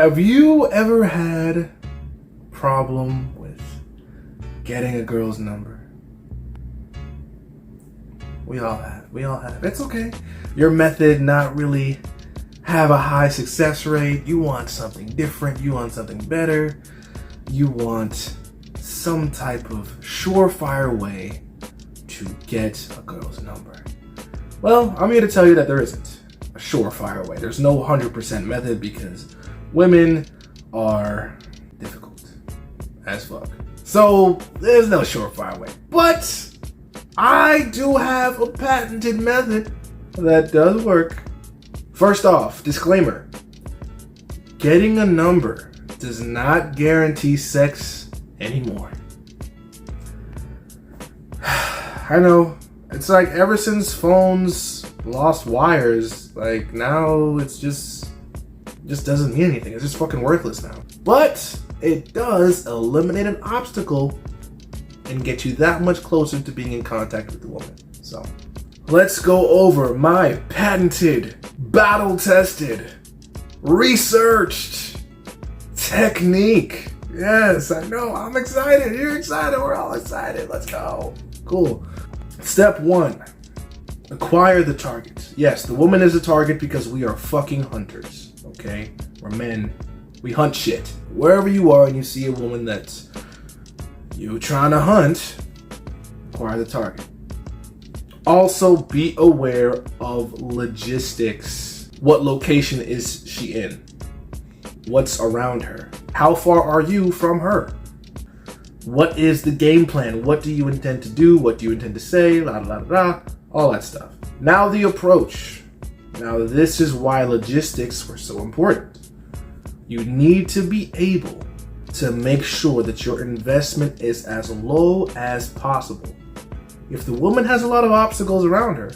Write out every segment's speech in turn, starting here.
Have you ever had problem with getting a girl's number? We all have. It's okay. Your method not really have a high success rate. You want something different. You want something better. You want some type of surefire way to get a girl's number. Well, I'm here to tell you that there isn't a surefire way. There's no 100% method because women are difficult as fuck. So there's no surefire way. But I do have a patented method that does work. First off, disclaimer. Getting a number does not guarantee sex anymore. I know. It's like ever since phones lost wires, like now it's just doesn't mean anything. It's just fucking worthless now. But it does eliminate an obstacle and get you that much closer to being in contact with the woman. So let's go over my patented, battle-tested, researched technique. Yes, I know. I'm excited. You're excited. We're all excited. Let's go. Cool. Step 1. Acquire the target. Yes, the woman is a target because we are fucking hunters. Okay? We're men. We hunt shit. Wherever you are and you see a woman that you're trying to hunt, acquire the target. Also be aware of logistics. What location is she in? What's around her? How far are you from her? What is the game plan? What do you intend to do? What do you intend to say? La la la la. All that stuff. Now the approach. Now this is why logistics were so important. You need to be able to make sure that your investment is as low as possible. If the woman has a lot of obstacles around her,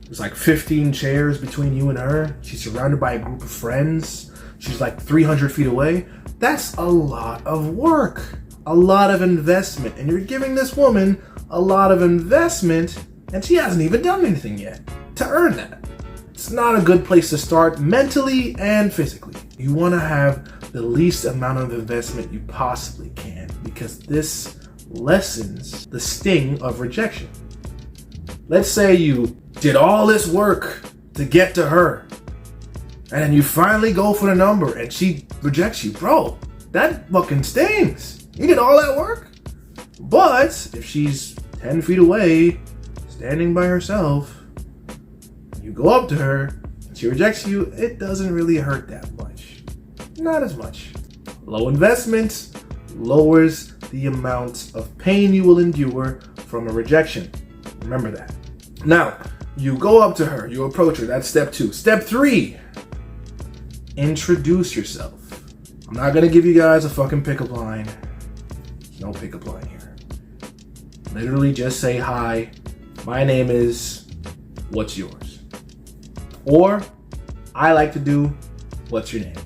there's like 15 chairs between you and her, she's surrounded by a group of friends, she's like 300 feet away, that's a lot of work, a lot of investment, and you're giving this woman a lot of investment and she hasn't even done anything yet to earn that. It's not a good place to start mentally and physically. You want to have the least amount of investment you possibly can because this lessens the sting of rejection. Let's say you did all this work to get to her and then you finally go for the number and she rejects you. Bro, that fucking stings. You did all that work. But if she's 10 feet away, standing by herself, you go up to her and she rejects you, it doesn't really hurt that much. Not as much. Low investment lowers the amount of pain you will endure from a rejection. Remember that. Now, you go up to her, you approach her. That's step 2. Step 3, introduce yourself. I'm not gonna give you guys a fucking pickup line. There's no pickup line here. Literally just say, hi, my name is, what's yours? Or, I like to do, what's your name?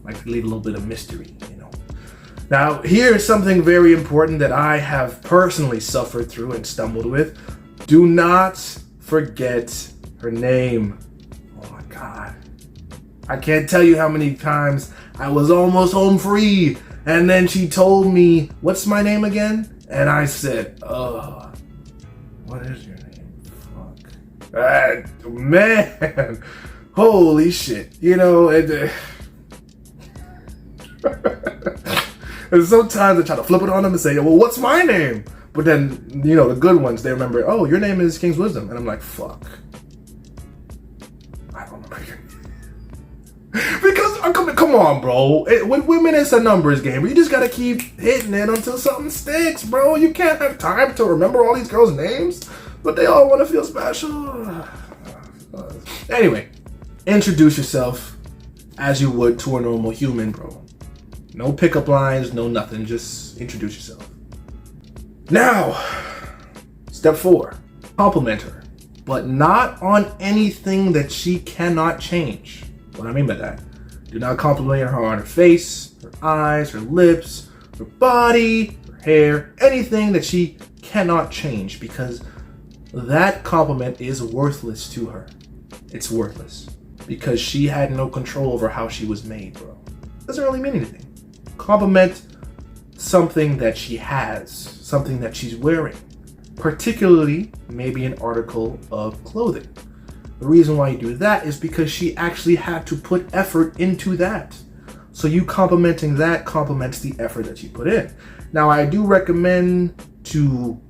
I like to leave a little bit of mystery, you know. Now, here's something very important that I have personally suffered through and stumbled with. Do not forget her name. Oh my God. I can't tell you how many times I was almost home free and then she told me, what's my name again? And I said, what is your name? Fuck. Man. Holy shit. You know, and sometimes I try to flip it on them and say, well, what's my name? But then, you know, the good ones, they remember, oh, your name is King's Wisdom. And I'm like, fuck. I don't remember your name. Because, come on, bro. With women, it's a numbers game. You just got to keep hitting it until something sticks, bro. You can't have time to remember all these girls' names, but they all want to feel special. Anyway, introduce yourself as you would to a normal human, bro. No pickup lines, no nothing. Just introduce yourself. Now, step 4, compliment her, but not on anything that she cannot change. What I mean by that, do not compliment her on her face, her eyes, her lips, her body, her hair, anything that she cannot change, because that compliment is worthless to her. It's worthless. because she had no control over how she was made, bro. Doesn't really mean anything. Compliment something that she has, something that she's wearing, particularly maybe an article of clothing. The reason why you do that is because she actually had to put effort into that. So you complimenting that complements the effort that you put in. Now, I do recommend to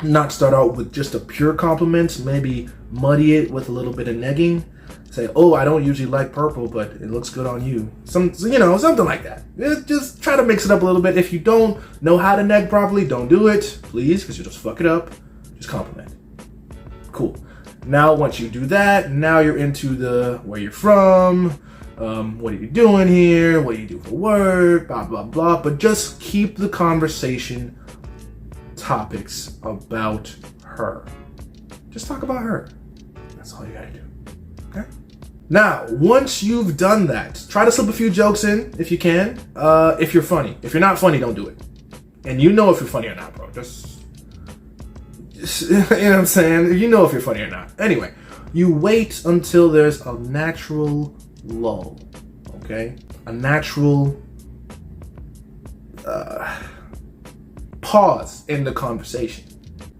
not start out with just a pure compliment, maybe muddy it with a little bit of negging. Say, oh, I don't usually like purple, but it looks good on you. Something like that. Just try to mix it up a little bit. If you don't know how to neg properly, don't do it, please, because you'll just fuck it up. Just compliment. Cool. Now, once you do that, now you're into the where you're from, what are you doing here, what do you do for work, blah, blah, blah. But just keep the conversation topics about her. Just talk about her. That's all you gotta do. Okay? Now, once you've done that, try to slip a few jokes in if you can. If you're funny. If you're not funny, don't do it. And you know if you're funny or not, bro. Just you know what I'm saying? You know if you're funny or not. Anyway, you wait until there's a natural lull. Okay? A natural pause in the conversation.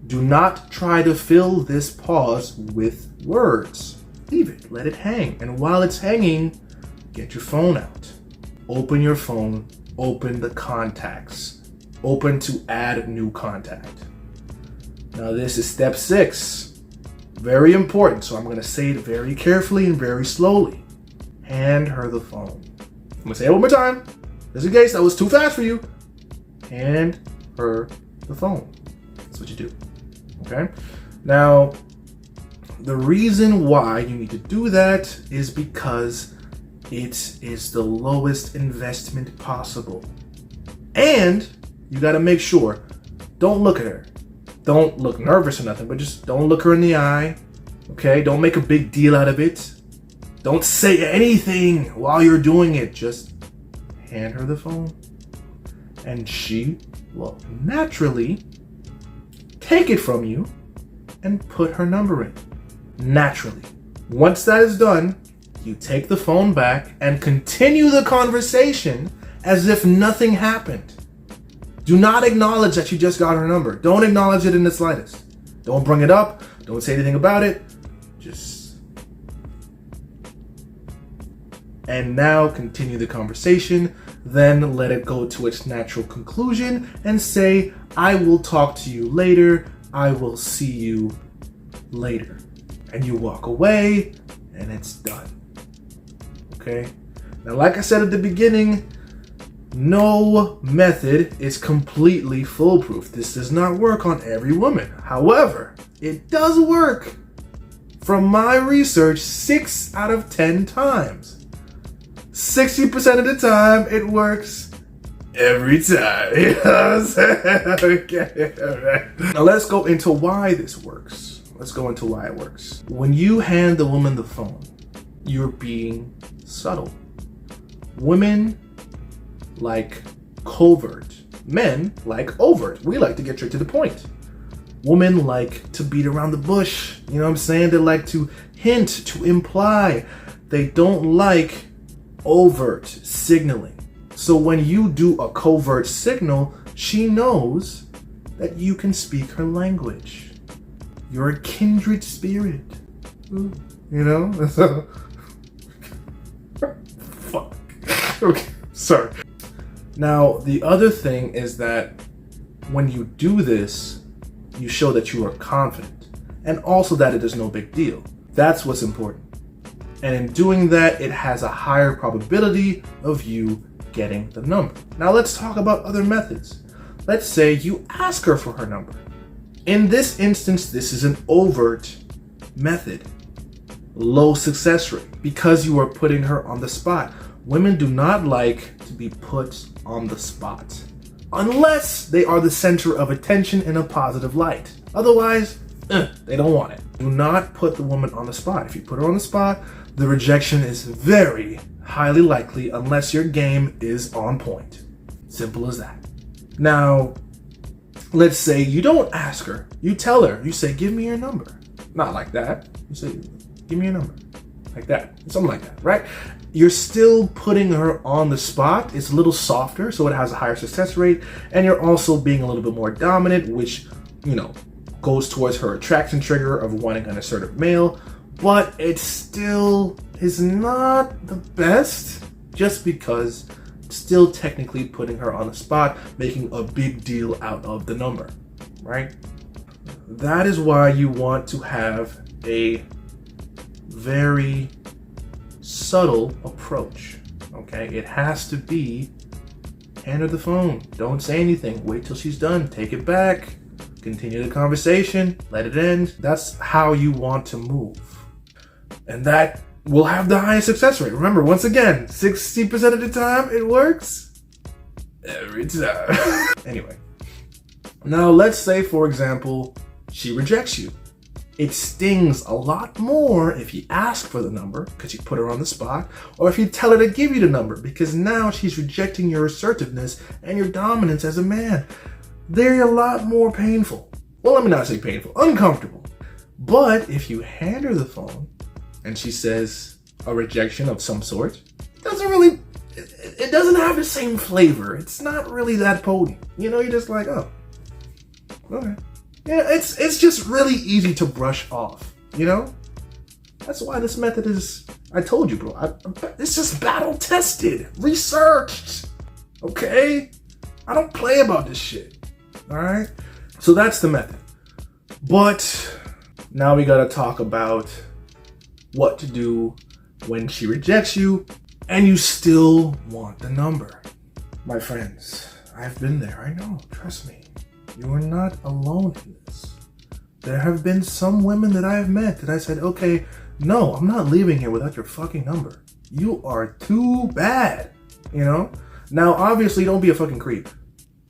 Do not try to fill this pause with words. Leave it. Let it hang. And while it's hanging, get your phone out. Open your phone. Open the contacts. Open to add new contact. Now this is step 6. Very important. So I'm going to say it very carefully and very slowly. Hand her the phone. I'm going to say it one more time. Just in case that was too fast for you. Hand her the phone. That's what you do. Okay? Now, the reason why you need to do that is because it is the lowest investment possible. And you got to make sure, don't look at her. Don't look nervous or nothing, but just don't look her in the eye. Okay? Don't make a big deal out of it. Don't say anything while you're doing it. Just hand her the phone. And she will naturally take it from you and put her number in. Naturally. Once that is done, you take the phone back and continue the conversation as if nothing happened. Do not acknowledge that you just got her number. Don't acknowledge it in the slightest. Don't bring it up. Don't say anything about it. Just... And now continue the conversation. Then let it go to its natural conclusion and say, I will talk to you later. I will see you later. And you walk away and it's done. Okay? Now, like I said at the beginning, no method is completely foolproof. This does not work on every woman. However, it does work. From my research, 6 out of 10 times. 60% of the time, it works every time. You know what I'm saying? Okay, all right. Now let's go into why this works. Let's go into why it works. When you hand the woman the phone, you're being subtle. Women like covert. Men like overt. We like to get straight to the point. Women like to beat around the bush. You know what I'm saying? They like to hint, to imply. They don't like overt signaling. So when you do a covert signal, she knows that you can speak her language. You're a kindred spirit. You know? Fuck. Okay, sorry. Now, the other thing is that when you do this, you show that you are confident. And also that it is no big deal. That's what's important. And in doing that, it has a higher probability of you getting the number. Now let's talk about other methods. Let's say you ask her for her number. In this instance, this is an overt method. Low success rate because you are putting her on the spot. Women do not like to be put on the spot unless they are the center of attention in a positive light. Otherwise, they don't want it. Do not put the woman on the spot. If you put her on the spot, the rejection is very highly likely unless your game is on point. Simple as that. Now, let's say you don't ask her. You tell her. You say, give me your number. Not like that. You say, give me your number. like that, something like that, right? You're still putting her on the spot. It's a little softer, so it has a higher success rate, and you're also being a little bit more dominant, which, you know, goes towards her attraction trigger of wanting an assertive male, but it still is not the best just because it's still technically putting her on the spot, making a big deal out of the number, right? That is why you want to have a very subtle approach, okay? It has to be, hand her the phone, don't say anything, wait till she's done, take it back, continue the conversation, let it end. That's how you want to move. And that will have the highest success rate. Remember, once again, 60% of the time it works. Every time. Anyway, now let's say, for example, she rejects you. It stings a lot more if you ask for the number, because you put her on the spot, or if you tell her to give you the number, because now she's rejecting your assertiveness and your dominance as a man. They're a lot more painful. Well, let me not say painful, uncomfortable. But if you hand her the phone and she says a rejection of some sort, it doesn't have the same flavor. It's not really that potent. You know, you're just like, oh, okay. Yeah, it's just really easy to brush off, you know? That's why this method is, I told you, bro, it's just battle tested, researched, okay? I don't play about this shit. All right, so that's the method. But now we gotta talk about what to do when she rejects you and you still want the number. My friends, I've been there, I know, trust me. You are not alone in this. There have been some women that I have met that I said, okay, no, I'm not leaving here without your fucking number. You are too bad, you know? Now, obviously, don't be a fucking creep.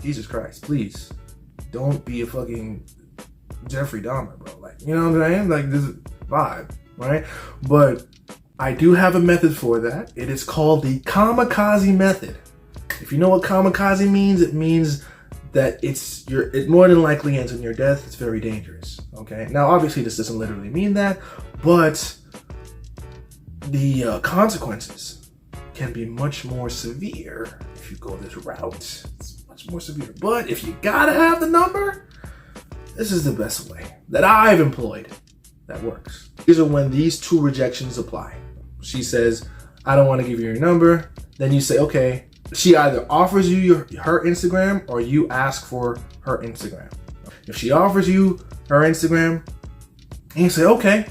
Jesus Christ, please. Don't be a fucking Jeffrey Dahmer, bro. Like, you know what I'm saying? Like, this is vibe, right? But I do have a method for that. It is called the kamikaze method. If you know what kamikaze means, it means that it more than likely ends in your death. It's very dangerous, okay? Now, obviously, this doesn't literally mean that, but the consequences can be much more severe if you go this route. It's much more severe. But if you gotta have the number, this is the best way that I've employed that works. These are when these two rejections apply. She says, I don't want to give you your number. Then you say, okay. She either offers you her Instagram or you ask for her Instagram. If she offers you her Instagram and you say, okay,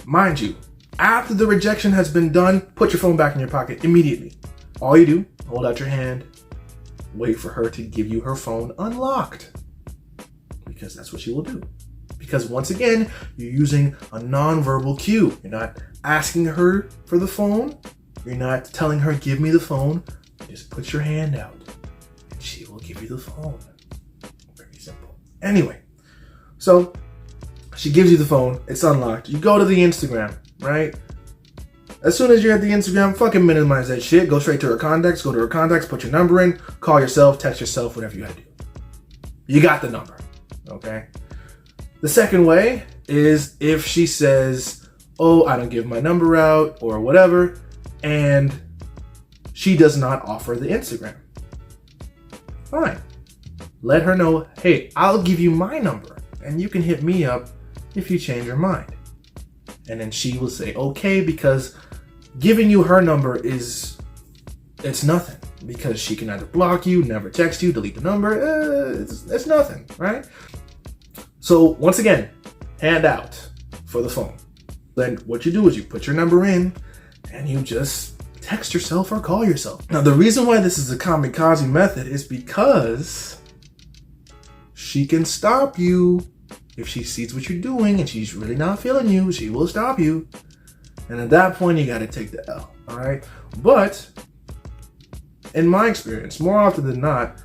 mind you, after the rejection has been done, put your phone back in your pocket immediately. All you do, hold out your hand, wait for her to give you her phone unlocked. Because that's what she will do. Because once again, you're using a nonverbal cue. You're not asking her for the phone. You're not telling her, give me the phone. Just put your hand out and she will give you the phone. Very simple. Anyway, so she gives you the phone. It's unlocked. You go to the Instagram, right? As soon as you're at the Instagram, fucking minimize that shit. Go straight to her contacts. Go to her contacts. Put your number in. Call yourself. Text yourself. Whatever you gotta do. You got the number. Okay? The second way is if she says, oh, I don't give my number out or whatever, and she does not offer the Instagram. Fine. Let her know, hey, I'll give you my number and you can hit me up if you change your mind. And then she will say, okay, because giving you her number it's nothing, because she can either block you, never text you, delete the number. It's nothing, right? So once again, hand out for the phone. Then what you do is you put your number in and you just text yourself or call yourself. Now, the reason why this is a kamikaze method is because she can stop you. If she sees what you're doing and she's really not feeling you, she will stop you. And at that point, you got to take the L, all right? But in my experience, more often than not,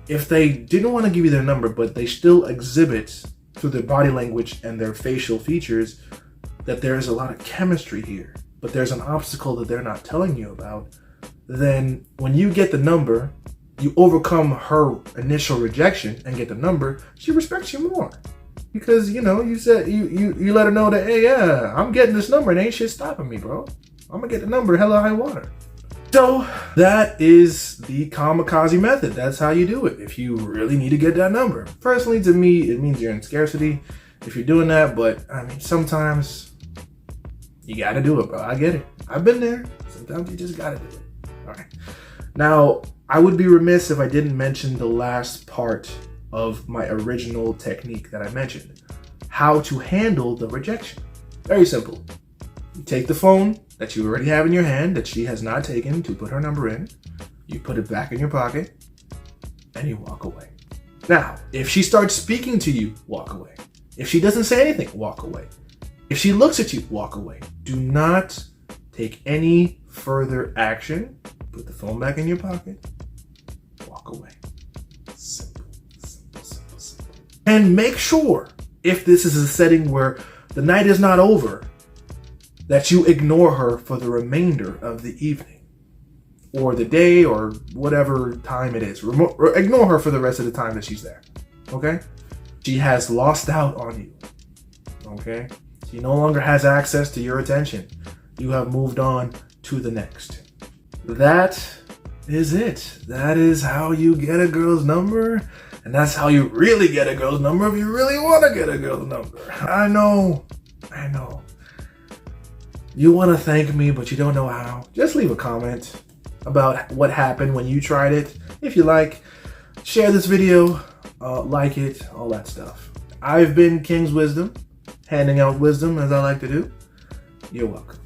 if they didn't want to give you their number, but they still exhibit through their body language and their facial features that there is a lot of chemistry here, but there's an obstacle that they're not telling you about, then when you get the number, you overcome her initial rejection and get the number, she respects you more. Because, you know, you said you let her know that, hey, yeah, I'm getting this number and ain't shit stopping me, bro. I'm gonna get the number, hella high water. So that is the kamikaze method. That's how you do it if you really need to get that number. Personally, to me, it means you're in scarcity if you're doing that, but I mean, sometimes you gotta do it, bro. I get it. I've been there. Sometimes you just gotta do it. All right. Now, I would be remiss if I didn't mention the last part of my original technique that I mentioned. How to handle the rejection. Very simple. You take the phone that you already have in your hand that she has not taken to put her number in. You put it back in your pocket and you walk away. Now, if she starts speaking to you, walk away. If she doesn't say anything, walk away. If she looks at you, walk away. Do not take any further action. Put the phone back in your pocket. Walk away. Simple, simple, simple, simple. And make sure, if this is a setting where the night is not over, that you ignore her for the remainder of the evening or the day or whatever time it is. Ignore her for the rest of the time that she's there. Okay? She has lost out on you. Okay? She no longer has access to your attention. You have moved on to the next. That is it. That is how you get a girl's number. And that's how you really get a girl's number if you really want to get a girl's number. I know. You want to thank me, but you don't know how. Just leave a comment about what happened when you tried it. If you like, share this video, like it, all that stuff. I've been King's Wisdom, handing out wisdom as I like to do. You're welcome.